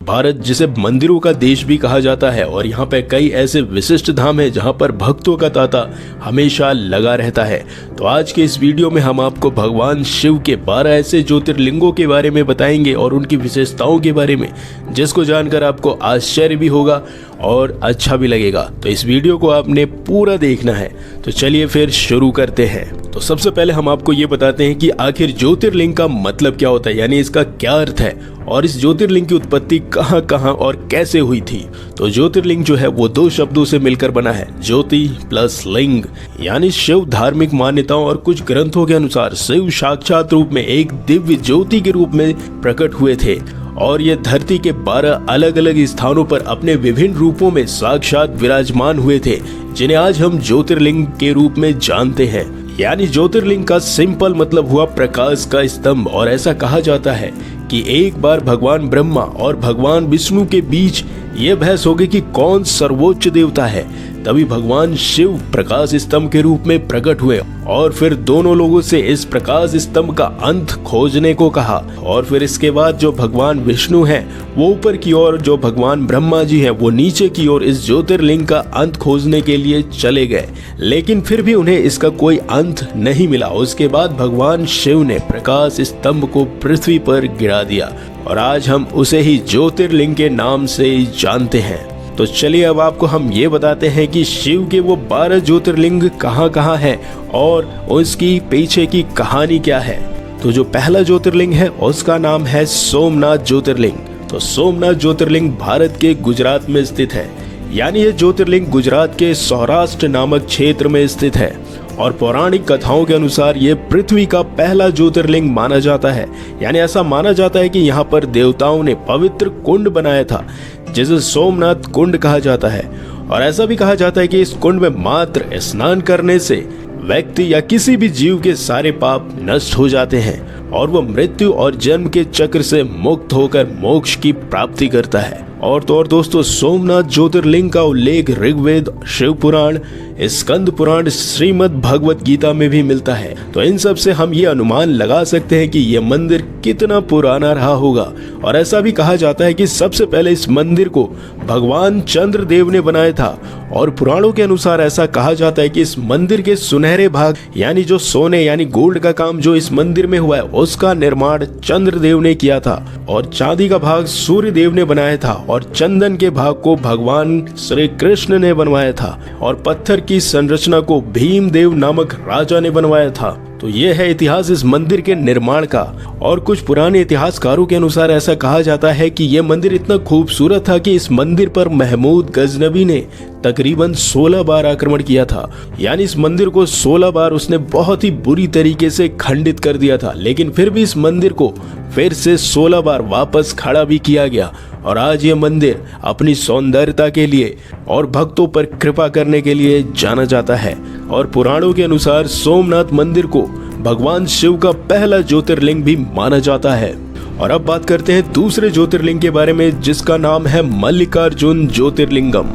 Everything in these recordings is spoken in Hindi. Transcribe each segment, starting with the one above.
भारत जिसे मंदिरों का देश भी कहा जाता है और यहाँ पे कई ऐसे विशिष्ट धाम हैं जहाँ पर भक्तों का तांता हमेशा लगा रहता है। तो आज के इस वीडियो में हम आपको भगवान शिव के 12 ऐसे ज्योतिर्लिंगों के बारे में बताएंगे और उनकी विशेषताओं के बारे में, जिसको जानकर आपको आश्चर्य भी होगा और अच्छा भी लगेगा। तो इस वीडियो को आपने पूरा देखना है। तो चलिए फिर शुरू करते हैं। तो सबसे पहले हम आपको ये बताते हैं कि आखिर ज्योतिर्लिंग का मतलब क्या होता है, यानी इसका क्या अर्थ है और इस ज्योतिर्लिंग की उत्पत्ति कहां कहां और कैसे हुई थी। तो ज्योतिर्लिंग जो है वो 2 शब्दों से मिलकर बना है, ज्योति प्लस लिंग। यानी शिव धार्मिक मान्यताओं और कुछ ग्रंथों के अनुसार शिव साक्षात रूप में एक दिव्य ज्योति के रूप में प्रकट हुए थे और ये धरती के 12 अलग अलग स्थानों पर अपने विभिन्न रूपों में साक्षात विराजमान हुए थे, जिन्हें आज हम ज्योतिर्लिंग के रूप में जानते हैं। यानी ज्योतिर्लिंग का सिंपल मतलब हुआ प्रकाश का स्तंभ। और ऐसा कहा जाता है कि एक बार भगवान ब्रह्मा और भगवान विष्णु के बीच ये बहस हो गई कि कौन सर्वोच्च देवता है। तभी भगवान शिव प्रकाश स्तंभ के रूप में प्रकट हुए और फिर दोनों लोगों से इस प्रकाश स्तंभ का अंत खोजने को कहा। और फिर इसके बाद जो भगवान विष्णु हैं वो ऊपर की ओर, जो भगवान ब्रह्मा जी हैं वो नीचे की ओर इस ज्योतिर्लिंग का अंत खोजने के लिए चले गए, लेकिन फिर भी उन्हें इसका कोई अंत नहीं मिला। उसके बाद भगवान शिव ने प्रकाश स्तंभ को पृथ्वी पर गिरा दिया और आज हम उसे ही ज्योतिर्लिंग के नाम से जानते हैं। तो चलिए अब आपको हम ये बताते हैं कि शिव के वो 12 ज्योतिर्लिंग कहाँ कहाँ हैं और उसकी पीछे की कहानी क्या है। तो जो पहला ज्योतिर्लिंग है उसका नाम है सोमनाथ ज्योतिर्लिंग। तो सोमनाथ ज्योतिर्लिंग भारत के गुजरात में स्थित है। यानी ये ज्योतिर्लिंग गुजरात के सौराष्ट्र नामक क्षेत्र में स्थित है और पौराणिक कथाओं के अनुसार ये पृथ्वी का पहला ज्योतिर्लिंग माना जाता है। यानी ऐसा माना जाता है कि यहाँ पर देवताओं ने पवित्र कुंड बनाया था जिसे सोमनाथ कुंड कहा जाता है। और ऐसा भी कहा जाता है कि इस कुंड में मात्र स्नान करने से व्यक्ति या किसी भी जीव के सारे पाप नष्ट हो जाते हैं और वह मृत्यु और जन्म के चक्र से मुक्त होकर मोक्ष की प्राप्ति करता है। और तो और दोस्तों, सोमनाथ ज्योतिर्लिंग का उल्लेख ऋग्वेद, शिव पुराण, स्कंद पुराण, श्रीमद् भगवत गीता में भी मिलता है। तो इन सब से हम ये अनुमान लगा सकते हैं कि यह मंदिर कितना पुराना रहा होगा। और ऐसा भी कहा जाता है कि सबसे पहले इस मंदिर को भगवान चंद्रदेव ने बनाया था और पुराणों के अनुसार ऐसा कहा जाता है कि इस मंदिर के सुनहरे भाग यानी जो सोने यानी गोल्ड का काम जो इस मंदिर में हुआ है उसका निर्माण चंद्रदेव ने किया था और चांदी का भाग सूर्य देव ने बनाया था और चंदन के भाग को भगवान श्री कृष्ण ने बनवाया था और पत्थर की संरचना को भीम देव नामक राजा ने बनवाया था। तो ये है इतिहास इस मंदिर के निर्माण का। और कुछ पुराने इतिहासकारों के अनुसार ऐसा कहा जाता है कि यह मंदिर इतना खूबसूरत था कि इस मंदिर पर महमूद गजनबी ने तकरीबन 16 बार आक्रमण किया था। यानी इस मंदिर को 16 बार उसने बहुत ही बुरी तरीके से खंडित कर दिया था, लेकिन फिर भी इस मंदिर को फिर से 16 बार वापस खड़ा भी किया गया। और आज ये मंदिर अपनी सौंदर्यता के लिए और भक्तों पर कृपा करने के लिए जाना जाता है। और पुराणों के अनुसार सोमनाथ मंदिर को भगवान शिव का पहला ज्योतिर्लिंग भी माना जाता है। और अब बात करते हैं दूसरे ज्योतिर्लिंग के बारे में, जिसका नाम है मल्लिकार्जुन ज्योतिर्लिंगम।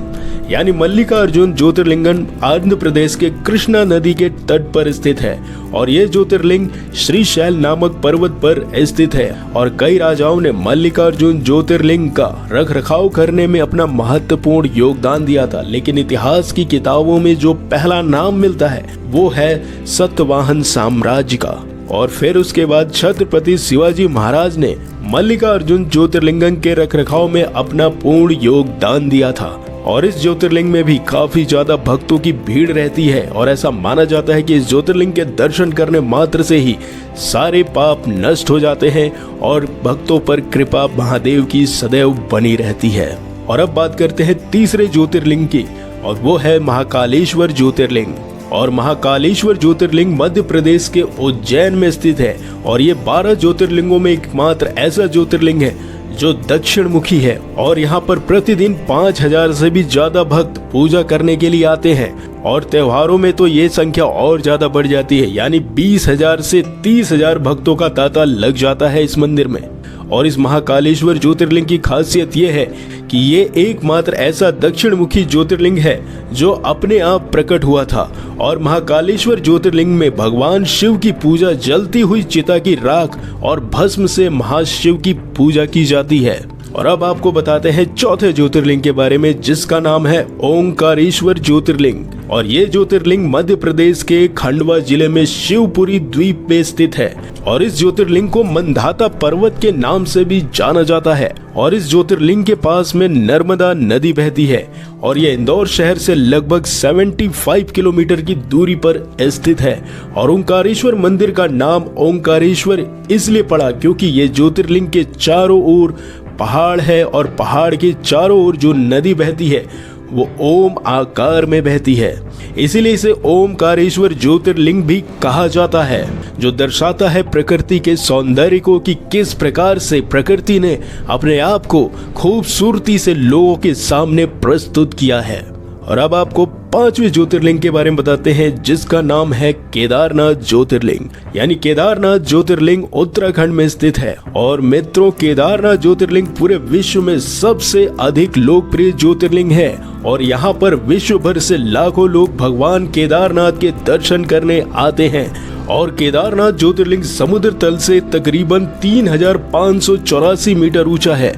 यानी मल्लिकार्जुन ज्योतिर्लिंगम आंध्र प्रदेश के कृष्णा नदी के तट पर स्थित है और यह ज्योतिर्लिंग श्रीशैल नामक पर्वत पर स्थित है। और कई राजाओं ने मल्लिकार्जुन ज्योतिर्लिंग का रखरखाव करने में अपना महत्वपूर्ण योगदान दिया था, लेकिन इतिहास की किताबों में जो पहला नाम मिलता है वो है सतवाहन साम्राज्य का। और फिर उसके बाद छत्रपति शिवाजी महाराज ने मल्लिकार्जुन ज्योतिर्लिंगम के रखरखाव में अपना पूर्ण योगदान दिया था। और इस ज्योतिर्लिंग में भी काफी ज्यादा भक्तों की भीड़ रहती है और ऐसा माना जाता है कि इस ज्योतिर्लिंग के दर्शन करने मात्र से ही सारे पाप नष्ट हो जाते हैं और भक्तों पर कृपा महादेव की सदैव बनी रहती है। और अब बात करते हैं तीसरे ज्योतिर्लिंग की और वो है महाकालेश्वर ज्योतिर्लिंग। और महाकालेश्वर ज्योतिर्लिंग मध्य प्रदेश के उज्जैन में स्थित है और ये 12 ज्योतिर्लिंगों में एकमात्र ऐसा ज्योतिर्लिंग है जो दक्षिण मुखी है। और यहाँ पर प्रतिदिन 5000 से भी ज्यादा भक्त पूजा करने के लिए आते हैं और त्योहारों में तो ये संख्या और ज्यादा बढ़ जाती है, यानी 20,000 से 30,000 भक्तों का तांता लग जाता है इस मंदिर में। और इस महाकालेश्वर ज्योतिर्लिंग की खासियत ये है कि ये एकमात्र ऐसा दक्षिण मुखी ज्योतिर्लिंग है जो अपने आप प्रकट हुआ था। और महाकालेश्वर ज्योतिर्लिंग में भगवान शिव की पूजा जलती हुई चिता की राख और भस्म से महाशिव की पूजा की जाती है। और अब आपको बताते हैं चौथे ज्योतिर्लिंग के बारे में, जिसका नाम है ओंकारेश्वर ज्योतिर्लिंग। और ये ज्योतिर्लिंग मध्य प्रदेश के खंडवा जिले में शिवपुरी द्वीप में स्थित है। और इस ज्योतिर्लिंग को मंदाता पर्वत के नाम से भी जाना जाता है। और इस ज्योतिर्लिंग के पास में नर्मदा नदी बहती है और ये इंदौर शहर से लगभग 75 किलोमीटर की दूरी पर स्थित है। और ओंकारेश्वर मंदिर का नाम ओंकारेश्वर इसलिए पड़ा क्योंकि ये ज्योतिर्लिंग के चारों ओर पहाड़ है और पहाड़ के चारों ओर जो नदी बहती है वो ओम आकार में बहती है, इसीलिए इसे ओमकारेश्वर ज्योतिर्लिंग भी कहा जाता है, जो दर्शाता है प्रकृति के सौंदर्य को कि किस प्रकार से प्रकृति ने अपने आप को खूबसूरती से लोगों के सामने प्रस्तुत किया है। और अब आपको पांचवें ज्योतिर्लिंग के बारे में बताते हैं, जिसका नाम है केदारनाथ ज्योतिर्लिंग। यानी केदारनाथ ज्योतिर्लिंग उत्तराखंड में स्थित है। और मित्रों, केदारनाथ ज्योतिर्लिंग पूरे विश्व में सबसे अधिक लोकप्रिय ज्योतिर्लिंग है। और यहाँ पर विश्व भर से लाखों लोग भगवान केदारनाथ के दर्शन करने आते हैं। और केदारनाथ ज्योतिर्लिंग समुद्र तल से तकरीबन 3584 मीटर ऊंचा है।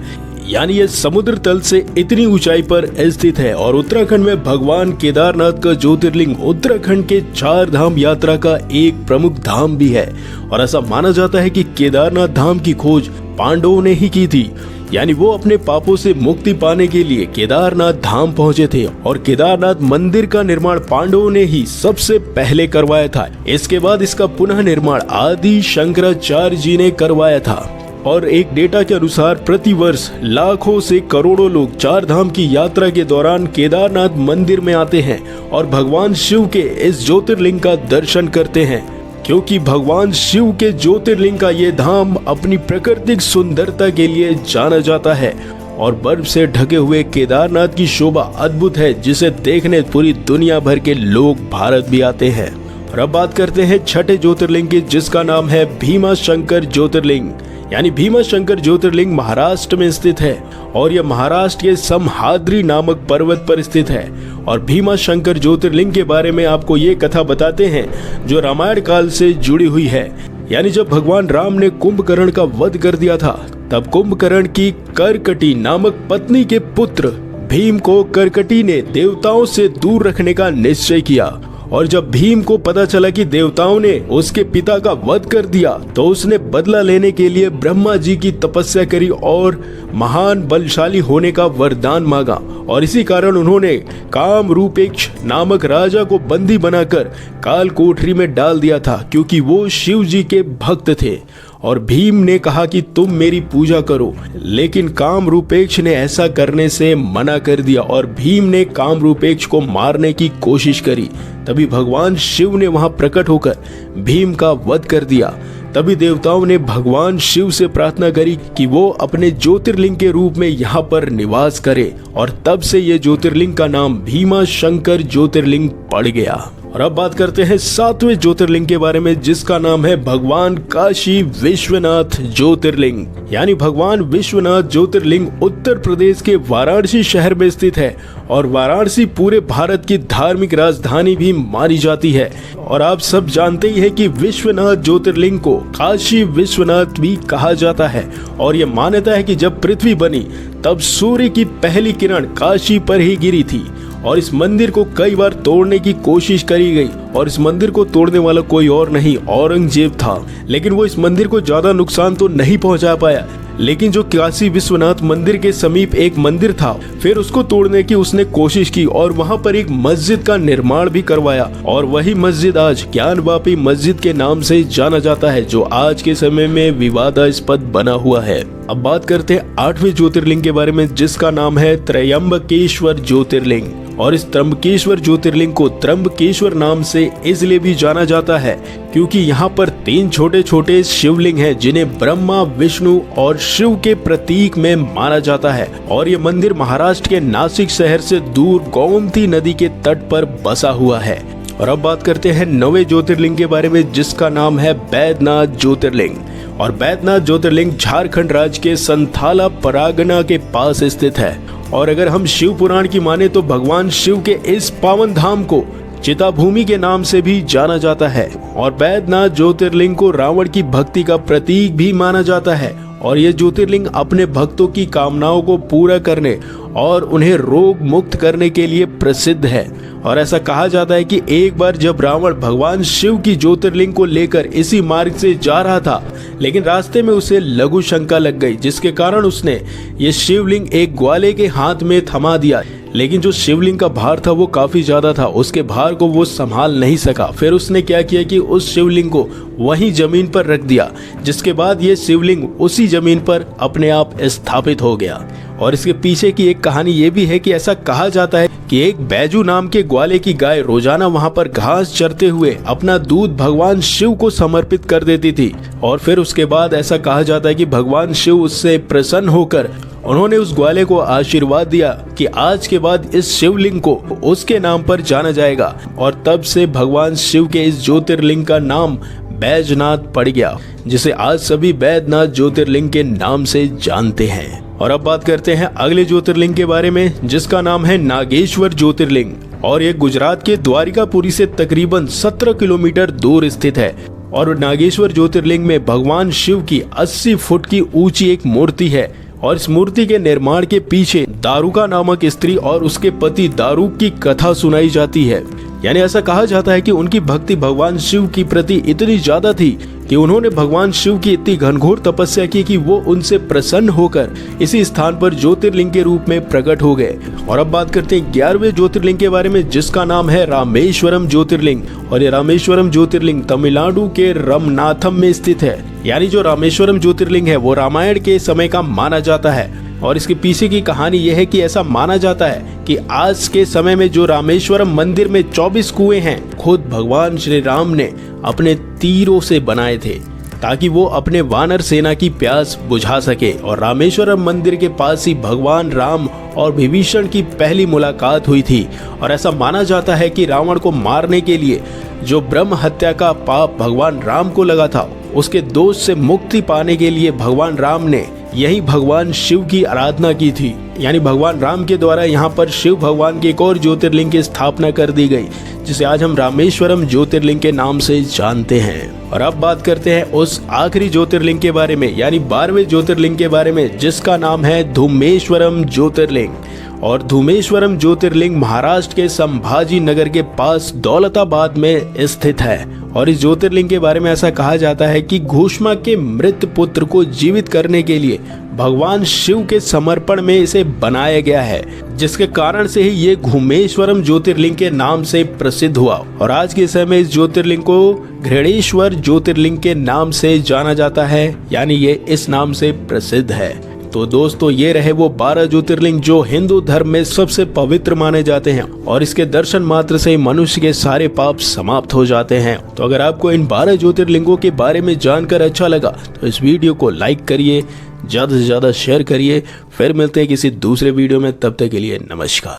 यानी ये समुद्र तल से इतनी ऊंचाई पर स्थित है। और उत्तराखंड में भगवान केदारनाथ का ज्योतिर्लिंग उत्तराखंड के 4 धाम यात्रा का एक प्रमुख धाम भी है। और ऐसा माना जाता है कि केदारनाथ धाम की खोज पांडवों ने ही की थी। यानी वो अपने पापों से मुक्ति पाने के लिए केदारनाथ धाम पहुंचे थे। और केदारनाथ मंदिर का निर्माण पांडवों ने ही सबसे पहले करवाया था। इसके बाद इसका पुनः निर्माण आदि शंकराचार्य जी ने करवाया था। और एक डेटा के अनुसार प्रतिवर्ष लाखों से करोड़ों लोग 4 धाम की यात्रा के दौरान केदारनाथ मंदिर में आते हैं और भगवान शिव के इस ज्योतिर्लिंग का दर्शन करते हैं, क्योंकि भगवान शिव के ज्योतिर्लिंग का ये धाम अपनी प्राकृतिक सुंदरता के लिए जाना जाता है। और बर्फ से ढके हुए केदारनाथ की शोभा अद्भुत है, जिसे देखने पूरी दुनिया भर के लोग भारत भी आते हैं। और अब बात करते हैं छठे ज्योतिर्लिंग की, जिसका नाम है भीमा शंकर ज्योतिर्लिंग। यानी भीमा शंकर ज्योतिर्लिंग महाराष्ट्र में स्थित है। और यह महाराष्ट्र के समहाद्री नामक पर्वत पर स्थित है। और भीमा शंकर ज्योतिर्लिंग के बारे में आपको ये कथा बताते हैं जो रामायण काल से जुड़ी हुई है। यानी जब भगवान राम ने कुंभकर्ण का वध कर दिया था, तब कुंभकर्ण की करकटी नामक पत्नी के पुत्र भीम को करकटी ने देवताओं से दूर रखने का निश्चय किया। और जब भीम को पता चला कि देवताओं ने उसके पिता का वध कर दिया, तो उसने बदला लेने के लिए ब्रह्मा जी की तपस्या करी और महान बलशाली होने का वरदान मांगा। और इसी कारण उन्होंने कामरूपेक्ष नामक राजा को बंदी बनाकर काल कोठरी में डाल दिया था, क्योंकि वो शिव जी के भक्त थे। और भीम ने कहा कि तुम मेरी पूजा करो, लेकिन कामरूपेक्ष ने ऐसा करने से मना कर दिया और भीम ने कामरूपेक्ष को मारने की कोशिश करी। तभी भगवान शिव ने वहां प्रकट होकर भीम का वध कर दिया। तभी देवताओं ने भगवान शिव से प्रार्थना करी कि वो अपने ज्योतिर्लिंग के रूप में यहाँ पर निवास करे। और तब से ये ज्योतिर्लिंग का नाम भीमा शंकर ज्योतिर्लिंग पड़ गया। और अब बात करते हैं 7वें ज्योतिर्लिंग के बारे में, जिसका नाम है भगवान काशी विश्वनाथ ज्योतिर्लिंग। यानी भगवान विश्वनाथ ज्योतिर्लिंग उत्तर प्रदेश के वाराणसी शहर में स्थित है। और वाराणसी पूरे भारत की धार्मिक राजधानी भी मानी जाती है। और आप सब जानते ही हैं कि विश्वनाथ ज्योतिर्लिंग को काशी विश्वनाथ भी कहा जाता है। और यह मान्यता है कि जब पृथ्वी बनी तब सूर्य की पहली किरण काशी पर ही गिरी थी। और इस मंदिर को कई बार तोड़ने की कोशिश करी गई। और इस मंदिर को तोड़ने वाला कोई और नहीं, औरंगजेब था। लेकिन वो इस मंदिर को ज्यादा नुकसान तो नहीं पहुंचा पाया। लेकिन जो काशी विश्वनाथ मंदिर के समीप एक मंदिर था, फिर उसको तोड़ने की उसने कोशिश की और वहां पर एक मस्जिद का निर्माण भी करवाया। और वही मस्जिद आज ज्ञानवापी मस्जिद के नाम से जाना जाता है, जो आज के समय में विवादास्पद बना हुआ है। अब बात करते हैं 8वें ज्योतिर्लिंग के बारे में, जिसका नाम है त्रयंबकेश्वर ज्योतिर्लिंग। और इस त्र्यंबकेश्वर ज्योतिर्लिंग को त्र्यंबकेश्वर नाम से इसलिए भी जाना जाता है क्योंकि यहाँ पर 3 छोटे छोटे शिवलिंग हैं, जिन्हें ब्रह्मा, विष्णु और शिव के प्रतीक में माना जाता है। और ये मंदिर महाराष्ट्र के नासिक शहर से दूर गोमती नदी के तट पर बसा हुआ है। और अब बात करते हैं 9वें ज्योतिर्लिंग के बारे में, जिसका नाम है बैद्यनाथ ज्योतिर्लिंग। और बैद्यनाथ ज्योतिर्लिंग झारखंड राज्य के संथाला परागना के पास स्थित है। और अगर हम शिव पुराण की माने तो भगवान शिव के इस पावन धाम को चिताभूमि के नाम से भी जाना जाता है। और बैद्यनाथ ज्योतिर्लिंग को रावण की भक्ति का प्रतीक भी माना जाता है। और ये ज्योतिर्लिंग अपने भक्तों की कामनाओं को पूरा करने और उन्हें रोग मुक्त करने के लिए प्रसिद्ध है। और ऐसा कहा जाता है कि एक बार जब रावण भगवान शिव की ज्योतिर्लिंग को लेकर इसी मार्ग से जा रहा था, लेकिन रास्ते में उसे लघु शंका लग गई, जिसके कारण उसने ये शिवलिंग एक ग्वाले के हाथ में थमा दिया। लेकिन जो शिवलिंग का भार था वो काफी ज्यादा था, उसके भार को वो संभाल नहीं सका। फिर उसने क्या किया कि उस शिवलिंग को वहीं जमीन पर रख दिया, जिसके बाद ये शिवलिंग उसी जमीन पर अपने आप स्थापित हो गया। और इसके पीछे की एक कहानी ये भी है कि ऐसा कहा जाता है कि एक बैजू नाम के ग्वाले की गाय रोजाना वहां पर घास चरते हुए अपना दूध भगवान शिव को समर्पित कर देती थी। और फिर उसके बाद ऐसा कहा जाता है कि भगवान शिव उससे प्रसन्न होकर उन्होंने उस ग्वाले को आशीर्वाद दिया कि आज के बाद इस शिवलिंग को उसके नाम पर जाना जाएगा। और तब से भगवान शिव के इस ज्योतिर्लिंग का नाम बैजनाथ पड़ गया, जिसे आज सभी बैद्यनाथ ज्योतिर्लिंग के नाम से जानते हैं। और अब बात करते हैं अगले ज्योतिर्लिंग के बारे में, जिसका नाम है नागेश्वर ज्योतिर्लिंग। और ये गुजरात के द्वारिकापुरी से तकरीबन 17 किलोमीटर दूर स्थित है। और नागेश्वर ज्योतिर्लिंग में भगवान शिव की 80 फुट की ऊंची एक मूर्ति है। और इस मूर्ति के निर्माण के पीछे दारुका नामक स्त्री और उसके पति दारूक की कथा सुनाई जाती है। यानी ऐसा कहा जाता है कि उनकी भक्ति भगवान शिव की प्रति इतनी ज्यादा थी कि उन्होंने भगवान शिव की इतनी घनघोर तपस्या की कि वो उनसे प्रसन्न होकर इसी स्थान पर ज्योतिर्लिंग के रूप में प्रकट हो गए। और अब बात करते हैं 11वें ज्योतिर्लिंग के बारे में, जिसका नाम है रामेश्वरम ज्योतिर्लिंग। और ये रामेश्वरम ज्योतिर्लिंग तमिलनाडु के रमनाथम में स्थित है। यानी जो रामेश्वरम ज्योतिर्लिंग है वो रामायण के समय का माना जाता है। और इसके पीछे की कहानी यह है कि ऐसा माना जाता है कि आज के समय में जो रामेश्वरम मंदिर में 24 कुएं हैं, खुद भगवान श्री राम ने अपने तीरों से बनाए थे, ताकि वो अपने वानर सेना की प्यास बुझा सके। और रामेश्वरम मंदिर के पास ही भगवान राम और विभीषण की पहली मुलाकात हुई थी। और ऐसा माना जाता है कि रावण को मारने के लिए जो ब्रह्म हत्या का पाप भगवान राम को लगा था, उसके दोष से मुक्ति पाने के लिए भगवान राम ने यही भगवान शिव की आराधना की थी। यानी भगवान राम के द्वारा यहाँ पर शिव भगवान के एक और ज्योतिर्लिंग की स्थापना कर दी गई, जिसे आज हम रामेश्वरम ज्योतिर्लिंग के नाम से जानते हैं। और अब बात करते हैं उस आखिरी ज्योतिर्लिंग के बारे में, यानी 12वें ज्योतिर्लिंग के बारे में, जिसका नाम है धूमेश्वरम ज्योतिर्लिंग। और धूमेश्वरम ज्योतिर्लिंग महाराष्ट्र के संभाजी नगर के पास दौलताबाद में स्थित है। और इस ज्योतिर्लिंग के बारे में ऐसा कहा जाता है कि घूष्मा के मृत पुत्र को जीवित करने के लिए भगवान शिव के समर्पण में इसे बनाया गया है, जिसके कारण से ही ये घूमेश्वरम ज्योतिर्लिंग के नाम से प्रसिद्ध हुआ। और आज के समय में इस ज्योतिर्लिंग को घृणेश्वर ज्योतिर्लिंग के नाम से जाना जाता है, यानी ये इस नाम से प्रसिद्ध है। तो दोस्तों, ये रहे वो 12 ज्योतिर्लिंग जो हिंदू धर्म में सबसे पवित्र माने जाते हैं। और इसके दर्शन मात्र से मनुष्य के सारे पाप समाप्त हो जाते हैं। तो अगर आपको इन 12 ज्योतिर्लिंगों के बारे में जानकर अच्छा लगा तो इस वीडियो को लाइक करिए, ज्यादा से ज्यादा शेयर करिए। फिर मिलते हैं किसी दूसरे वीडियो में, तब तक के लिए नमस्कार।